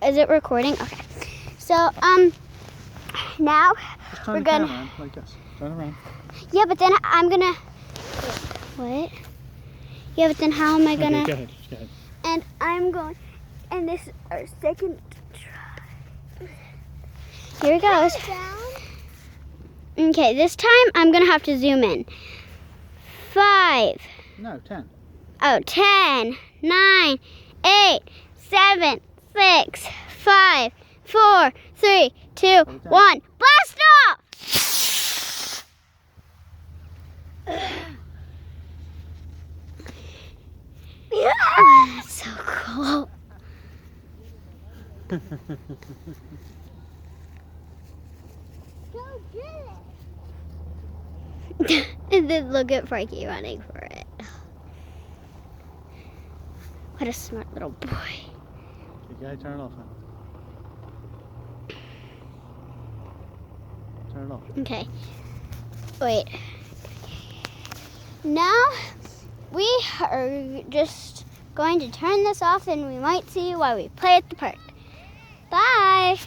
Is it recording? Okay. So, now we're gonna. Around, like this. Turn around. Yeah, but then I'm gonna. What? Yeah, but then how am I gonna? Okay, go ahead. Go ahead. And I'm going. And this is our second try. Here it goes. Okay, this time I'm gonna have to zoom in. 5. No, 10. Oh, 10, 9, 8, 7, 6, 5, 4, 3, 2, 1. Blast off! Oh, that's so cool. Go get it. And then look at Frankie running for it. What a smart little boy. Okay, go ahead, turn it off now. Turn it off. Okay. Wait. Now we are just going to turn this off and we might see while we play at the park. Bye.